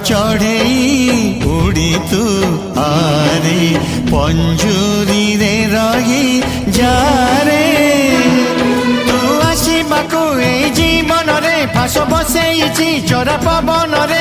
ଚଢ଼େଇ ଉଡ଼ି ତୁ ଆରେ ପଞ୍ଜୁରୀ ରେ ରହି ଯାରେ ତୁ ଆସିବାକୁ ଏଇ ଜୀବନରେ ଫାସ ବସେଇଛି ଚୋରା ପବନରେ